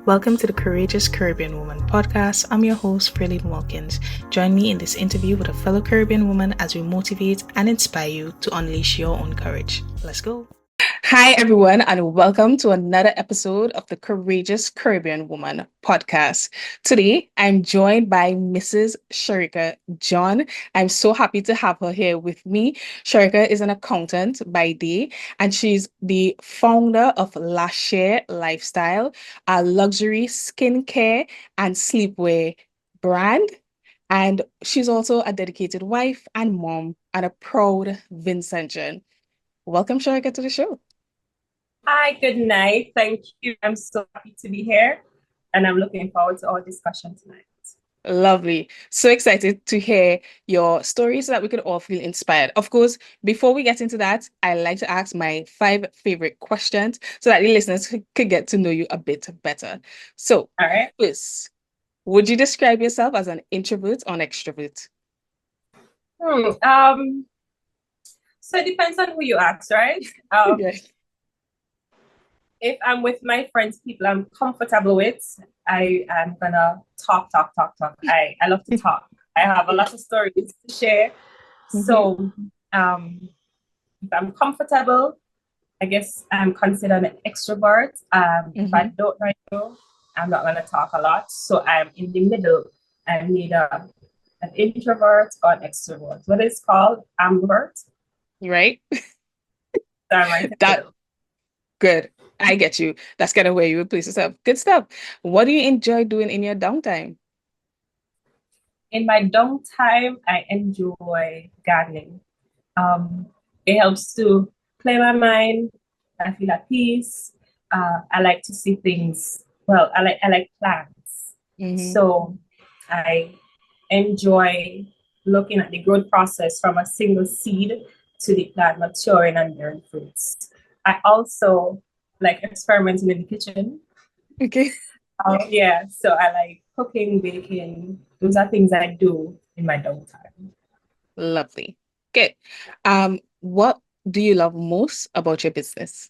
Welcome to the Courageous Caribbean Woman podcast. I'm your host, Freeline Wilkins. Join me in this interview with a fellow Caribbean woman as we motivate and inspire you to unleash your own courage. Let's go. Hi, everyone, and welcome to another episode of the Courageous Caribbean Woman podcast. Today, I'm joined by Mrs. Sherika John. I'm so happy to have her here with me. Sherika is an accountant by day, and she's the founder of LaShere Lifestyle, a luxury skincare and sleepwear brand. And she's also a dedicated wife and mom and a proud Vincentian. Welcome, Sherika, to the show. Hi, good night. Thank you. I'm so happy to be here, and I'm looking forward to our discussion tonight. Lovely. So excited to hear your story so that we could all feel inspired. Of course, before we get into that, I like to ask my 5 favorite questions so that the listeners could get to know you a bit better. So, All right. first, would you describe yourself as an introvert or an extrovert? So it depends on who you ask, right? Yes. If I'm with my friends, people I'm comfortable with, I am gonna talk. I love to talk. I have a lot of stories to share. So if I'm comfortable, I guess I'm considered an extrovert. If I don't know, I'm not gonna talk a lot. So I'm in the middle. I'm neither an introvert or an extrovert. What is called ambivert. Right? That good. I get you. That's kind of where you would place yourself. Good stuff. What do you enjoy doing in your downtime? in my downtime, I enjoy gardening. It helps to clear my mind. I feel at peace. I like to see things. Well, I like plants. So I enjoy looking at the growth process from a single seed to the plant maturing and bearing fruits. I also like experimenting in the kitchen. Okay. Yeah, so I like cooking, baking. Those are things I do in my downtime. Lovely. Good. What do you love most about your business?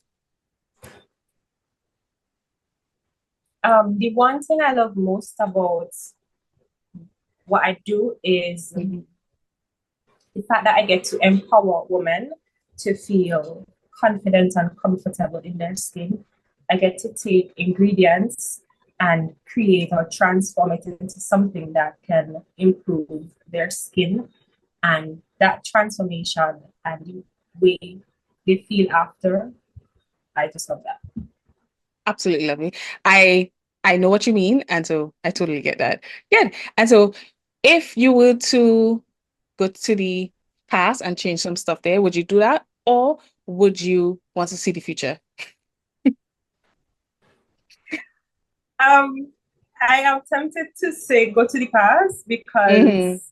The one thing I love most about what I do is the fact that I get to empower women to feel confident and comfortable in their skin. I get to take ingredients and create or transform it into something that can improve their skin, and that transformation and the way they feel after. I just love that. Absolutely lovely. I know what you mean, and so I totally get that. Good. And so if you were to go to the past and change some stuff there, would you do that? Or would you want to see the future? I am tempted to say go to the past because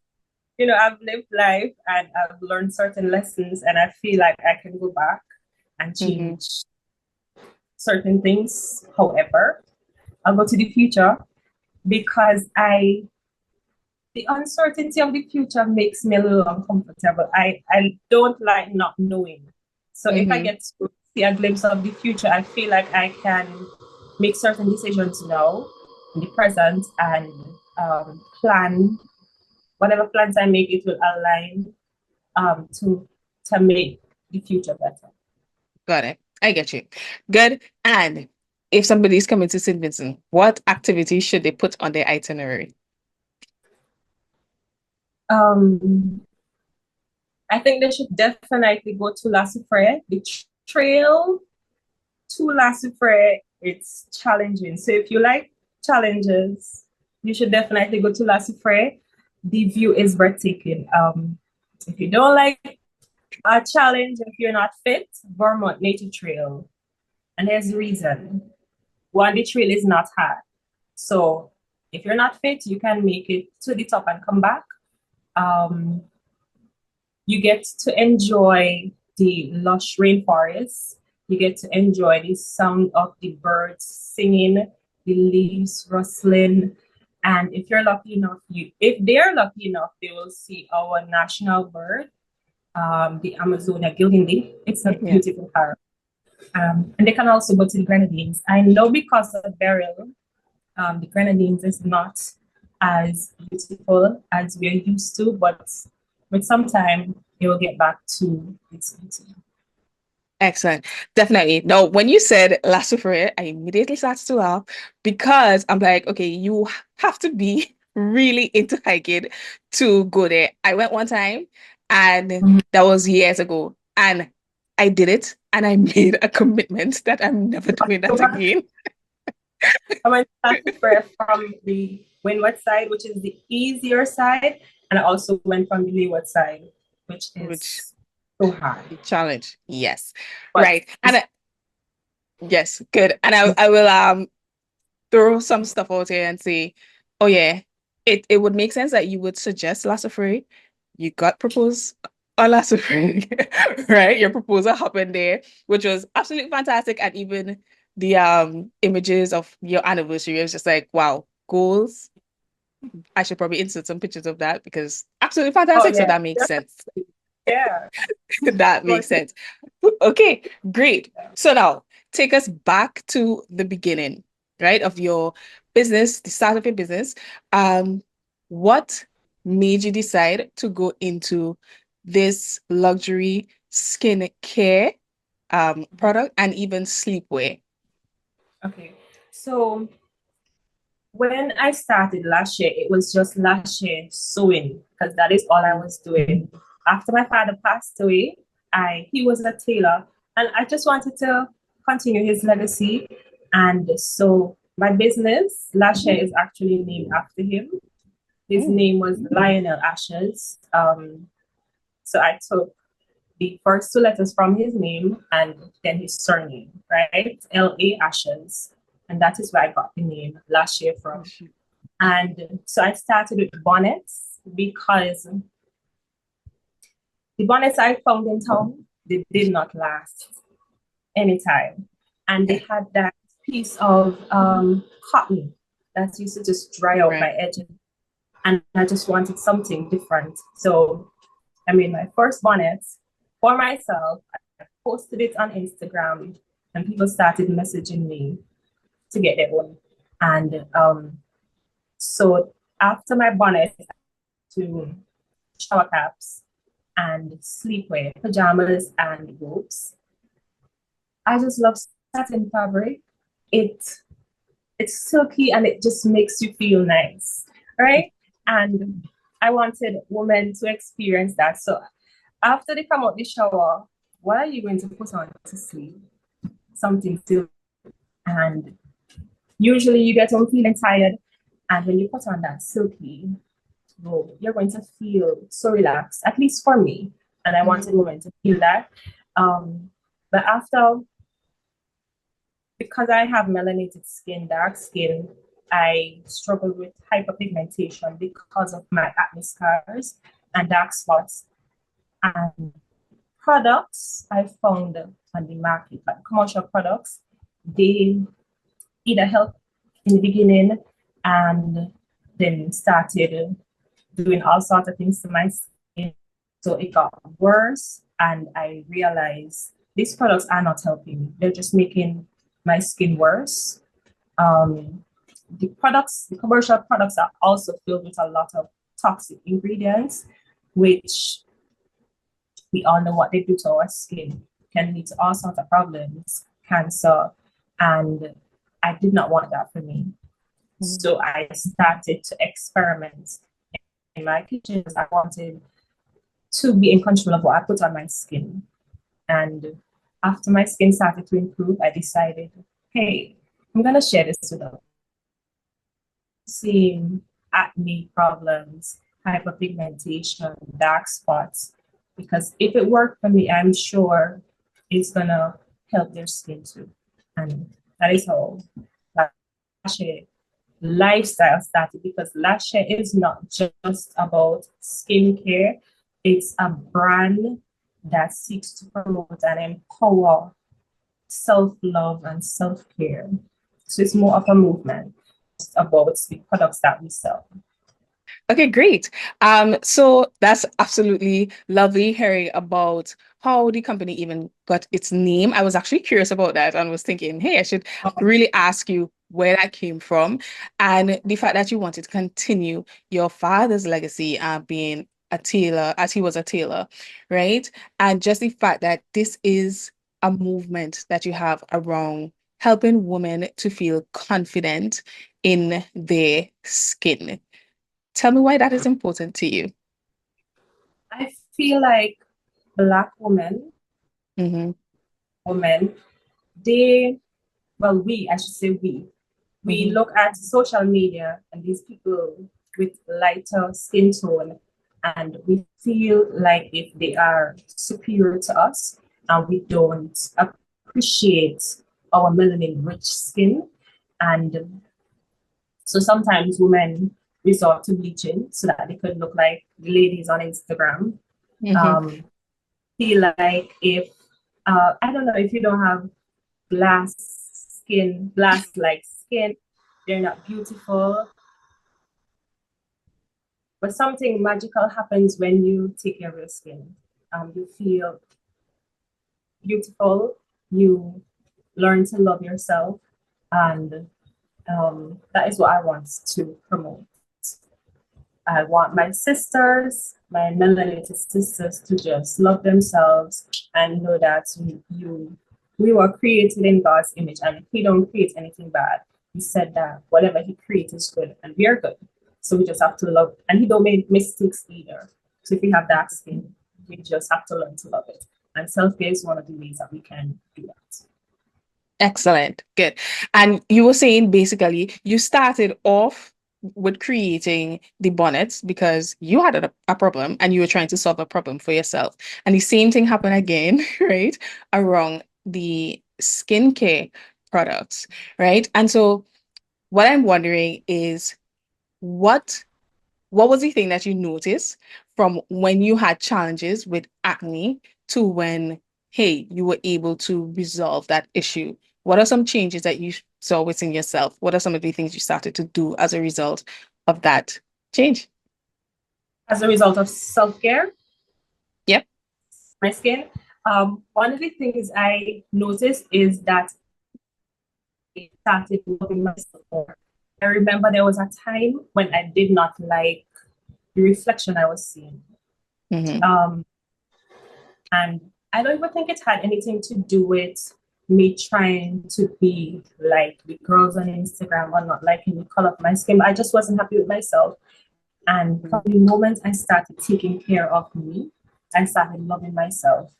I've lived life and I've learned certain lessons, and I feel like I can go back and change certain things. However, I'll go to the future because the uncertainty of the future makes me a little uncomfortable. I don't like not knowing. So if I get to see a glimpse of the future, I feel like I can make certain decisions now in the present and plan whatever plans I make. It will align to make the future better. Got it. I get you. Good. And if somebody's coming to St. Vincent, what activities should they put on their itinerary? I think they should definitely go to LaShere. The trail to LaShere, it's challenging. So if you like challenges, you should definitely go to LaShere. The view is breathtaking. If you don't like a challenge, if you're not fit, Vermont Nature Trail. And there's a reason. One, the trail is not hard. So if you're not fit, you can make it to the top and come back. You get to enjoy the lush rainforest. You get to enjoy the sound of the birds singing, the leaves rustling. And if you're lucky enough, if they're lucky enough, they will see our national bird, the Amazonia gilding. It's a beautiful parrot. And they can also go to the Grenadines. I know because of Beryl, The grenadines is not as beautiful as we're used to, but with some time, it will get back to its beauty. Excellent. Definitely. No, when you said LaShere, I immediately started to laugh because I'm like, okay, you have to be really into hiking to go there. I went one time and Mhm. that was years ago. And I did it and I made a commitment that I'm never doing that again. I went to prayer from the windward side, which is the easier side, and I also went from the leeward side, which Which is so hard. challenge. Yes. But Right. And yes, good. And I will throw some stuff out here and say, oh yeah, it would make sense that you would suggest LaShere. You got proposed on LaShere, right? Your proposal happened there, which was absolutely fantastic. And even the images of your anniversary, it was just like, wow, goals. I should probably insert some pictures of that because absolutely oh fantastic. So yeah, that makes sense. yeah. That makes sense. Okay, great. So now take us back to the beginning, right, of your business, the start of your business. What made you decide to go into this luxury skincare product and even sleepwear? Okay, so when I started LaShere, it was just LaShere sewing because that is all I was doing. After my father passed away, I he was a tailor, and I just wanted to continue his legacy. And so my business, LaShere, is actually named after him. His Mm, name was Lionel Ashes. So I took the first two letters from his name and then his surname, right? L.A. Ashes. And that is where I got the name LaShere from. And so I started with bonnets because the bonnets I found in town, they did not last any time. And they okay. had that piece of cotton that used to just dry out my Right. edges. And I just wanted something different. So I made my first bonnet for myself. I posted it on Instagram, and people started messaging me to get their own. And so after my bonnet, to shower caps and sleepwear, pajamas and robes. I just love satin fabric. It it's silky and it just makes you feel nice, right? And I wanted women to experience that. So after they come out the shower, what are you going to put on to sleep? Something silky. And usually you get home feeling tired, and when you put on that silky robe, you're going to feel so relaxed, at least for me. And I wanted women to feel that. But after, because I have melanated skin, dark skin, I struggle with hyperpigmentation because of my acne scars and dark spots. And products I found on the market, like commercial products, they either help in the beginning and then started doing all sorts of things to my skin. So it got worse, and I realized these products are not helping me. They're just making my skin worse. Um, the commercial products are also filled with a lot of toxic ingredients, which we all know what they do to our skin, can lead to all sorts of problems, cancer, and I did not want that for me. So I started to experiment in my kitchen. I wanted to be in control of what I put on my skin. And after my skin started to improve, I decided, hey, I'm going to share this with them. Seeing acne problems, hyperpigmentation, dark spots, because if it worked for me, I'm sure it's going to help their skin too. And that is how LaShere Lifestyle started, because LaShere is not just about skincare, it's a brand that seeks to promote and empower self-love and self-care. So it's more of a movement about the products that we sell. Okay, great. So that's absolutely lovely hearing about how the company even got its name. I was actually curious about that and was thinking, hey, I should really ask you where that came from, and the fact that you wanted to continue your father's legacy, being a tailor, as he was a tailor, right? And just the fact that this is a movement that you have around helping women to feel confident in their skin. Tell me why that is important to you. I feel like Black Mm-hmm. women, they, well, I should say we Mm-hmm. look at social media and these people with lighter skin tone, and we feel like if they are superior to us, and we don't appreciate our melanin rich skin. And so sometimes women resort to bleaching so that they could look like the ladies on Instagram. Mm-hmm. Um, feel like if I don't know, if you don't have glass like skin, they're not beautiful. But something magical happens when you take care of your skin. You feel beautiful, you learn to love yourself, and that is what I want to promote. I want my sisters, my melanated sisters, to just love themselves and know that we were created in God's image, and if He don't create anything bad, He said that whatever He creates is good, and we are good. So we just have to love, and He don't make mistakes either. So if we have dark skin, we just have to learn to love it. And self-care is one of the ways that we can do that. Excellent. Good. And you were saying basically you started off with creating the bonnets because you had a problem and you were trying to solve a problem for yourself. And the same thing happened again, right? Around the skincare products, right? And so what I'm wondering is what what was the thing that you noticed from when you had challenges with acne to when, hey, you were able to resolve that issue? What are some changes that you saw within yourself? What are some of the things you started to do as a result of that change? As a result of self-care, Yep. my skin, one of the things I noticed is that I started loving myself more. I remember there was a time when I did not like the reflection I was seeing. Mm-hmm. Um, and I don't even think it had anything to do with me trying to be like the girls on Instagram or not liking the color of my skin. I just wasn't happy with myself. And from the moment I started taking care of me, I started loving myself.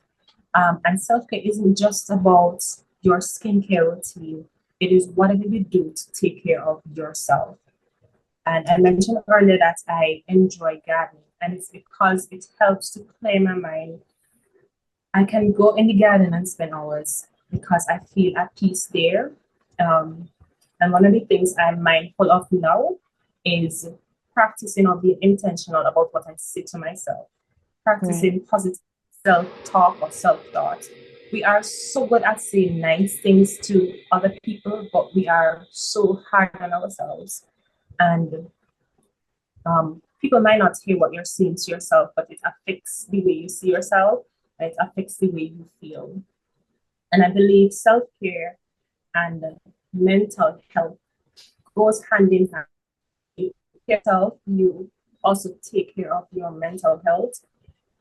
And self care isn't just about your skincare routine, it is whatever you do to take care of yourself. And I mentioned earlier that I enjoy gardening, and it's because it helps to clear my mind. I can go in the garden and spend hours because I feel at peace there. Um, and one of the things I'm mindful of now is practicing or being intentional about what I say to myself, Right. practicing positive self talk or self thought. We are so good at saying nice things to other people, but we are so hard on ourselves. And people might not hear what you're saying to yourself, but it affects the way you see yourself, and it affects the way you feel. And I believe self care and mental health goes hand in hand. You take care of yourself, you also take care of your mental health.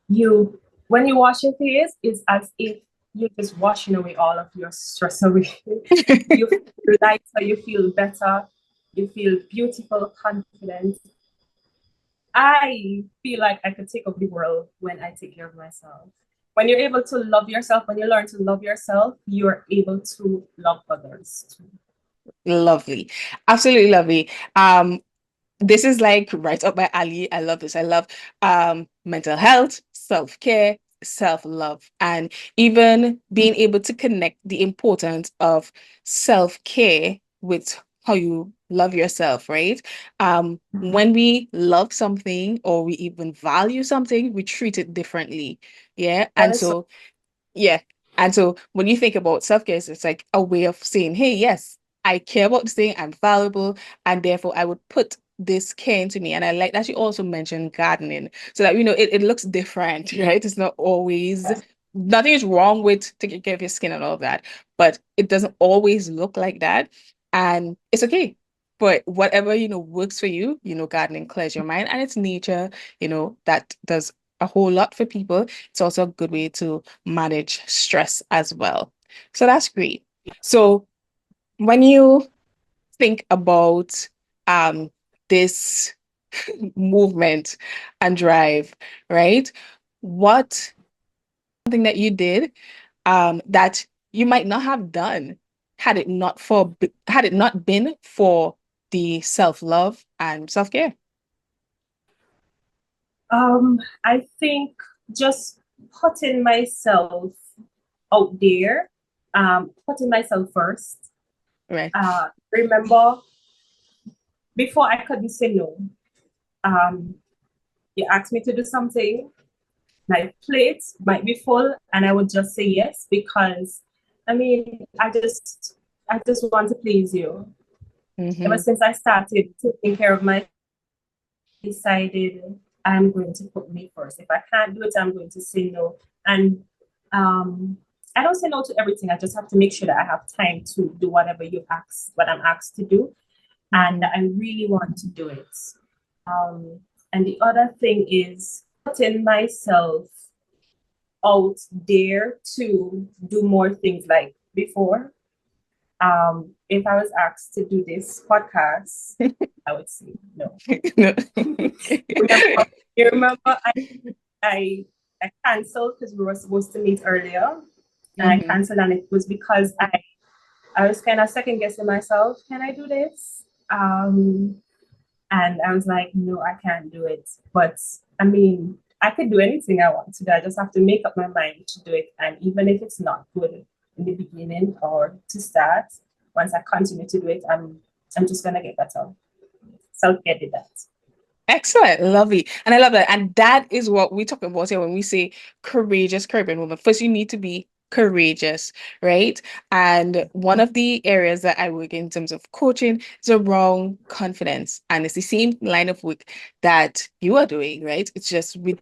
You, when you wash your face, it's as if you're just washing away all of your stress away. You feel lighter, you feel better, you feel beautiful, confident. I feel like I could take over the world when I take care of myself. When you're able to love yourself, when you learn to love yourself, you're able to love others too. Lovely. Absolutely lovely. This is like right up my alley. I love this. I love mental health, self-care, self-love, and even being able to connect the importance of self-care with how you love yourself, right? When we love something or we even value something, we treat it differently. Yeah. That And is so. so yeah. And so when you think about self-care, it's like a way of saying, hey, yes, I care about this thing, I'm valuable, and therefore I would put this care into me. And I like that you also mentioned gardening so that, it looks different, right? It's not always, nothing is wrong with taking care of your skin and all of that, but it doesn't always look like that. and it's okay. But whatever, works for you, gardening clears your mind and it's nature, that does a whole lot for people. It's also a good way to manage stress as well. So that's great. So when you think about this movement and drive, right? What something that you did that you might not have done had it not been for the self-love and self-care. I think just putting myself out there, putting myself first. Right. Remember, before I couldn't say no. You asked me to do something, my plate might be full, and I would just say yes because, I mean, I just want to please you. Ever Mm-hmm. since I started taking care of my, decided I'm going to put me first. If I can't do it, I'm going to say no. And I don't say no to everything. I just have to make sure that I have time to do what I'm asked to do, and I really want to do it. And the other thing is putting myself out there to do more things like before. If I was asked to do this podcast, I would say no. No. Remember, you remember I I canceled because we were supposed to meet earlier, and I Mm-hmm. canceled, and it was because I was kind of second guessing myself. Can I do this? And I was like, no, I can't do it. But I mean, I could do anything I want to do. I just have to make up my mind to do it. And even if it's not good in the beginning or to start, once I continue to do it, I'm just gonna get better. Self-care did that. Excellent, lovely. And I love that. And that is what we talk about here when we say courageous Caribbean woman. First, you need to be courageous, right? And one of the areas that I work in terms of coaching is around confidence. And it's the same line of work that you are doing, right? It's just with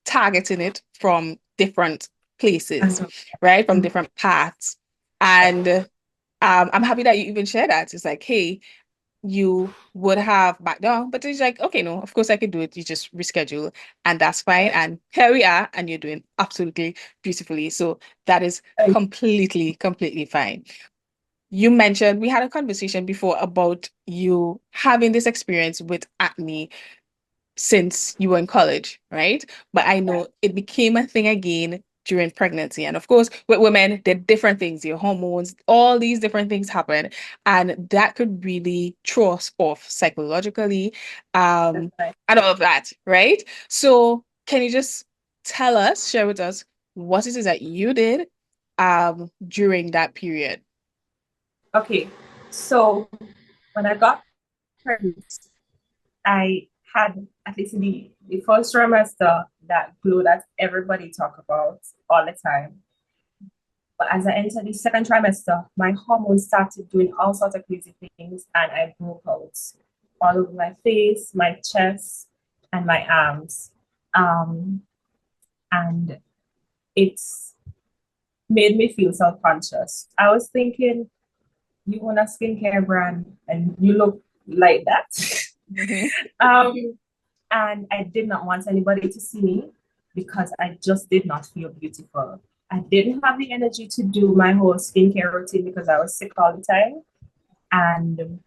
targeting it from different places, Uh-huh. right? From different paths. And I'm happy that you even share that. It's like, hey, you would have back down, but it's like, okay, no, of course I could do it. You just reschedule, and that's fine. And here we are, and you're doing absolutely beautifully. So that is completely, completely fine. You mentioned we had a conversation before about you having this experience with acne since you were in college, right? But I know it became a thing again during pregnancy. And of course, with women, there are different things, your hormones, all these different things happen. And that could really throw us off psychologically, and all of that, right? So can you just share with us what it is that you did during that period? Okay, so when I got pregnant, I had at least in the first trimester that glow that everybody talk about all the time. But as I entered the second trimester, my hormones started doing all sorts of crazy things, and I broke out all over my face, my chest, and my arms. Um, and it's made me feel self-conscious. I was thinking, you own a skincare brand and you look like that. Mhm. um, and I did not want anybody to see me because I just did not feel beautiful. I didn't have the energy to do my whole skincare routine because I was sick all the time. And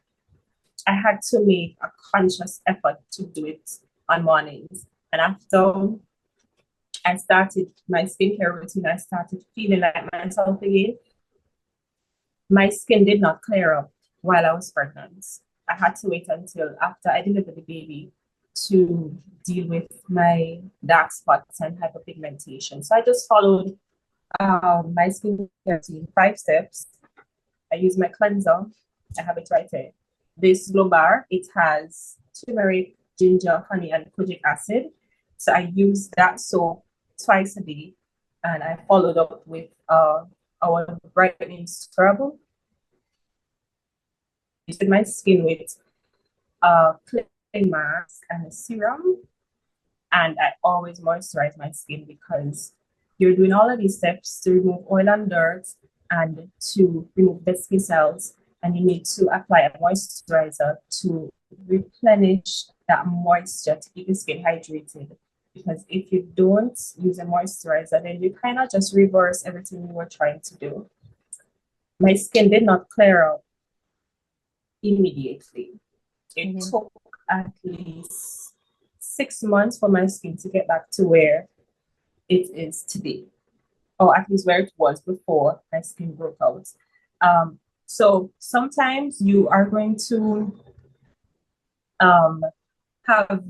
I had to make a conscious effort to do it on mornings. And after I started my skincare routine, I started feeling like myself again. My skin did not clear up while I was pregnant. I had to wait until after I delivered the baby to deal with my dark spots and hyperpigmentation. So I just followed my skincare routine, 5 steps. I use my cleanser. I have it right here. This glow bar, it has turmeric, ginger, honey, and kojic acid. So I use that soap twice a day, and I followed up with our brightening scrub. Used my skin with a cleansing mask and a serum, and I always moisturize my skin because you're doing all of these steps to remove oil and dirt and to remove dead skin cells. and you need to apply a moisturizer to replenish that moisture to keep your skin hydrated. Because if you don't use a moisturizer, then you kind of just reverse everything you were trying to do. My skin did not clear up immediately. It took at least 6 months for my skin to get back to where it is today, or at least where it was before my skin broke out. So sometimes you are going to have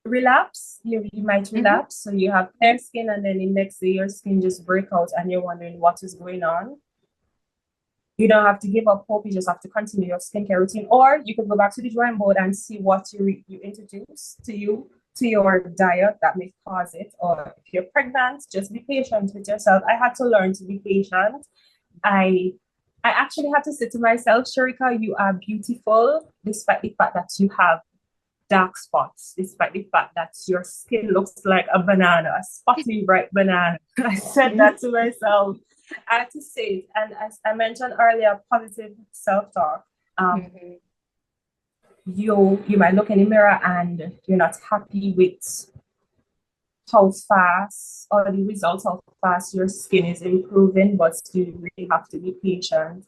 relapse. You might relapse. So you have fair skin, and then the next day your skin just break out, and you're wondering what is going on. You don't have to give up hope. You just have to continue your skincare routine, or you could go back to the drawing board and see what you introduce to your diet that may cause it. Or if you're pregnant, just be patient with yourself. I had to learn to be patient. I actually had to say to myself, Sherika, you are beautiful despite the fact that you have dark spots, despite the fact that your skin looks like a banana, a spotty bright banana. I said that to myself. I had to say it. And as I mentioned earlier, positive self-talk. You might look in the mirror and you're not happy with how fast or the results, how fast your skin is improving, but you really have to be patient.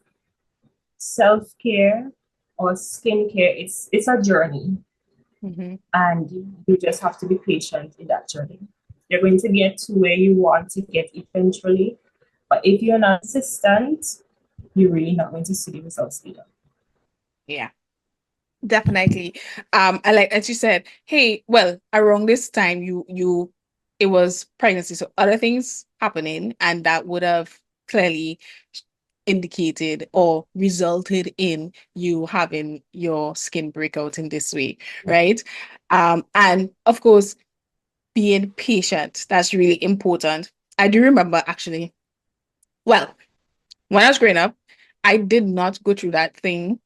Self-care or skincare, it's a journey. And you just have to be patient in that journey. You're going to get to where you want to get eventually, but if you're not consistent, you're really not going to see the results either. Yeah, definitely. I like, as you said, hey, well, around this time it was pregnancy, so other things happening, and that would have clearly indicated or resulted in you having your skin breakout in this way, right? And of course, being patient, that's really important. I do remember actually, well, when I was growing up, I did not go through that thing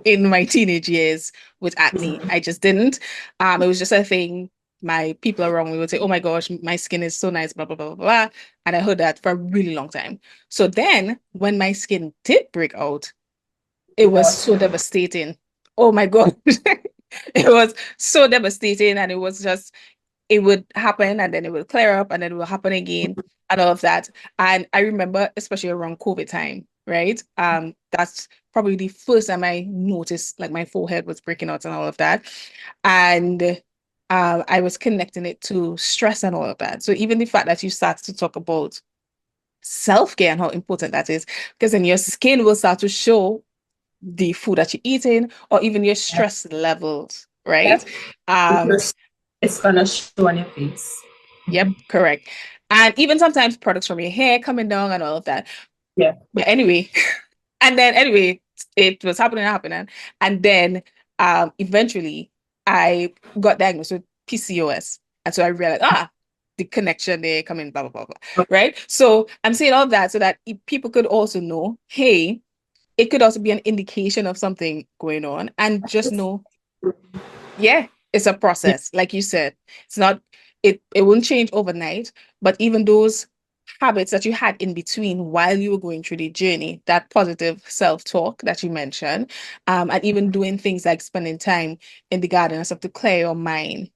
in my teenage years with acne. I just didn't. It was just a thing. My people around me would say, "Oh my gosh, my skin is so nice, blah blah blah blah blah," and I heard that for a really long time. So then, when my skin did break out, it was so devastating. Oh my god, it was so devastating, and it was just it would happen and then it will clear up and then it will happen again and all of that. And I remember, especially around COVID time, right? That's probably the first time I noticed like my forehead was breaking out and all of that. And I was connecting it to stress and all of that. So even the fact that you start to talk about self-care and how important that is, because then your skin will start to show the food that you're eating or even your stress levels, right? It's gonna show on your face. Yep, correct. And even sometimes products from your hair coming down and all of that. Yeah. But anyway, anyway, it was happening. And then eventually I got diagnosed with PCOS. And so I realized, the connection there coming, blah, blah, blah, blah. Right? So I'm saying all that so that people could also know, hey, it could also be an indication of something going on and just know, yeah, it's a process. Like you said, it's not, it won't change overnight, but even those habits that you had in between while you were going through the journey, that positive self-talk that you mentioned, and even doing things like spending time in the garden and stuff to clear your mind,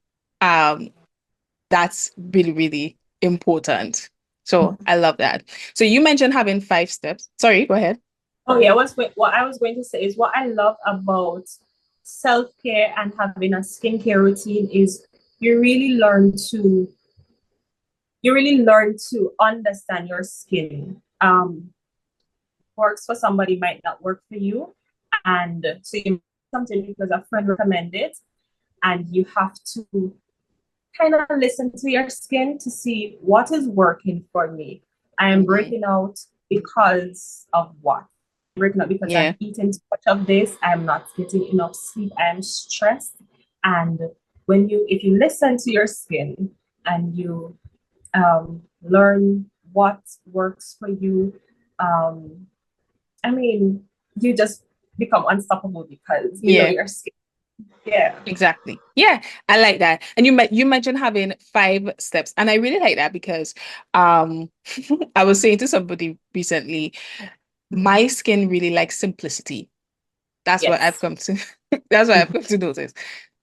that's really, really important. So I love that. So you mentioned having 5 steps. Sorry, go ahead. Oh yeah, what I was going to say is what I love about self-care and having a skincare routine is you really learn to understand your skin. Works for somebody might not work for you. And so you something because a friend recommended, and you have to kind of listen to your skin to see what is working for me. I am breaking out because of what? Breaking out because I'm eating too much of this. I'm not getting enough sleep. I'm stressed. And if you listen to your skin and you learn what works for you, I mean, you just become unstoppable because you know your skin. Yeah, exactly. Yeah, I like that. And you mentioned having 5 steps, and I really like that because I was saying to somebody recently, my skin really likes simplicity. That's what I've Yes. come to that's what I've come to notice.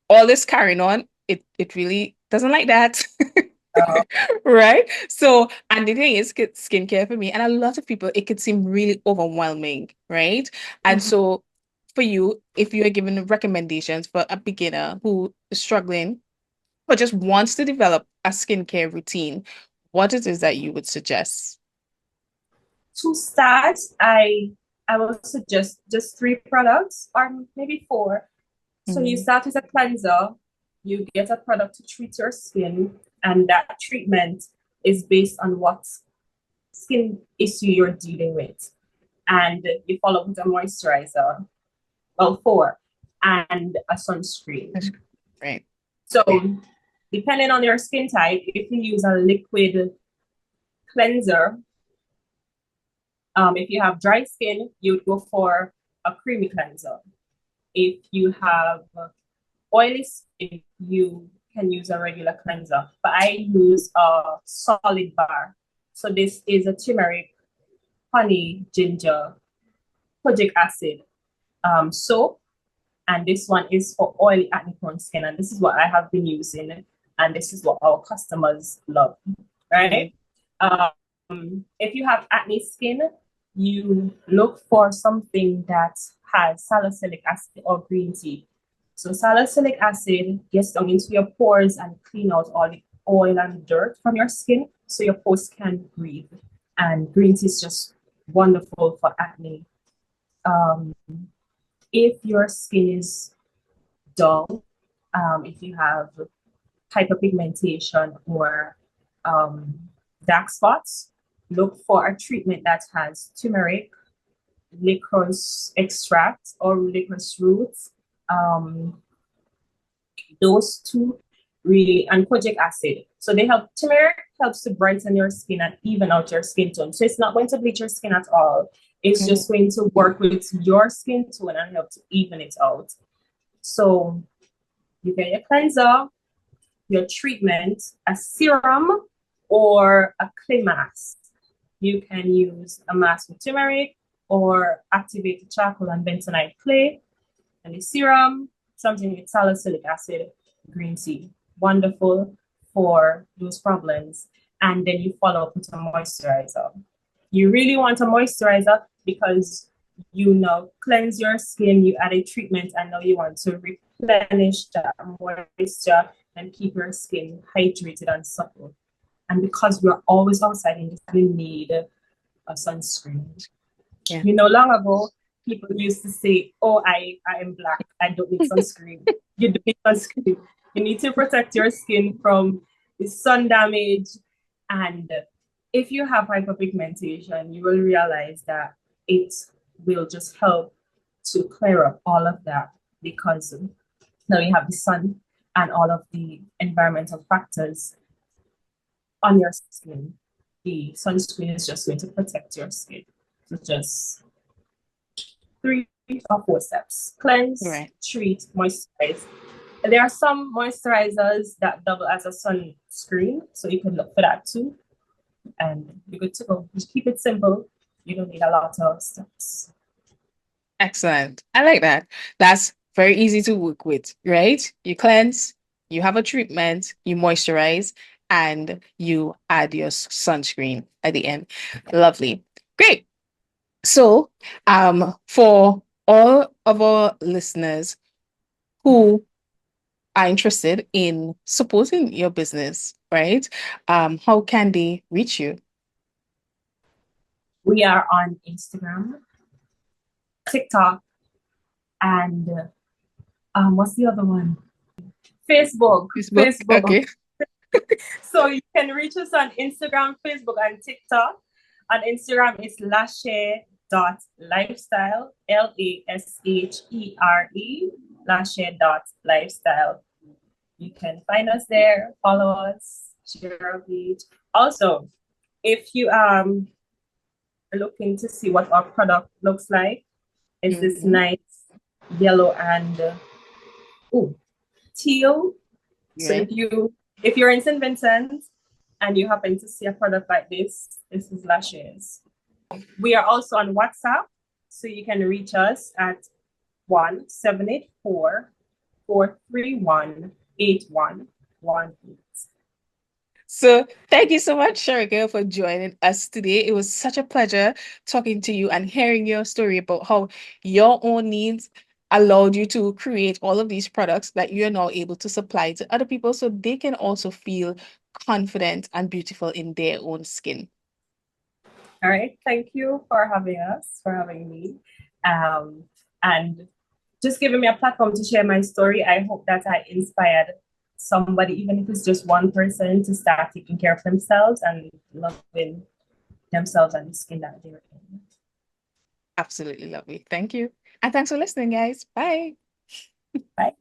All this carrying on, it really doesn't like that. Uh, Right? So, and the thing is, skincare for me, and a lot of people, it could seem really overwhelming, right? And mhm. so, for you, if you are given recommendations for a beginner who is struggling or just wants to develop a skincare routine, what it is that you would suggest? To start, I will suggest just 3 products or maybe 4. So you Mm, start with a cleanser, you get a product to treat your skin, and that treatment is based on what skin issue you're dealing with. And you follow with a moisturizer, well, 4, and a that's sunscreen. great. So depending on your skin type, if you use a liquid cleanser, if you have dry skin, you'd go for a creamy cleanser. If you have oily skin, you can use a regular cleanser. But I use a solid bar. So this is a turmeric, honey, ginger, kojic acid soap. And this one is for oily acne prone skin. And this is what I have been using. And this is what our customers love, Mm, right? If you have acne skin, you look for something that has salicylic acid or green tea. So salicylic acid gets down into your pores and clean out all the oil and dirt from your skin so your pores can breathe. And green tea is just wonderful for acne. Um, if your skin is dull, if you have hyperpigmentation or um, dark spots, look for a treatment that has turmeric, licorice extract, or licorice roots. Um, those 2 really, and kojic acid. So they help, turmeric helps to brighten your skin and even out your skin tone. So it's not going to bleach your skin at all. It's mm, just going to work with your skin tone and help to even it out. So you get your cleanser, your treatment, a serum, or a clay mask. You can use a mask with turmeric or activated charcoal and bentonite clay, and a serum, something with salicylic acid, green tea. Wonderful for those problems. And then you follow up with a moisturizer. You really want a moisturizer because you now cleanse your skin, you add a treatment, and now you want to replenish that moisture and keep your skin hydrated and supple. And because we're always outside in this, we need a sunscreen. yeah. You know, long ago, people used to say, oh, I am black, I don't need sunscreen. You don't need sunscreen. You need to protect your skin from the sun damage. And if you have hyperpigmentation, you will realize that it will just help to clear up all of that because now you have the sun and all of the environmental factors on your skin. The sunscreen is just going to protect your skin. So just 3 or 4 steps: cleanse, Right. treat, moisturize. There are some moisturizers that double as a sunscreen, so you can look for that too. And you're good to go. Just keep it simple. You don't need a lot of steps. Excellent. I like that. That's very easy to work with, right? You cleanse, you have a treatment, you moisturize, and you add your sunscreen at the end. Lovely. Great. So, for all of our listeners who are interested in supporting your business, right? How can they reach you? We are on Instagram, TikTok, and what's the other one? Facebook. Facebook. Facebook. Okay. So you can reach us on Instagram, Facebook, and TikTok. On Instagram, it's LaShere.lifestyle, LASHERE, LaShere.lifestyle. You can find us there, follow us, share our page. Also, if you are looking to see what our product looks like, it's this Mhm. nice yellow and teal. So Yeah. if you're in St. Vincent and you happen to see a product like this is LaShare's. We are also on WhatsApp, so you can reach us at 1-784-431-8118. So thank you so much, Sherika, for joining us today. It was such a pleasure talking to you and hearing your story about how your own needs allowed you to create all of these products that you're now able to supply to other people so they can also feel confident and beautiful in their own skin. All right. Thank you for having us, for having me. And just giving me a platform to share my story. I hope that I inspired somebody, even if it's just one person, to start taking care of themselves and loving themselves and the skin that they're in. Absolutely lovely. Thank you. And thanks for listening, guys. Bye. Bye.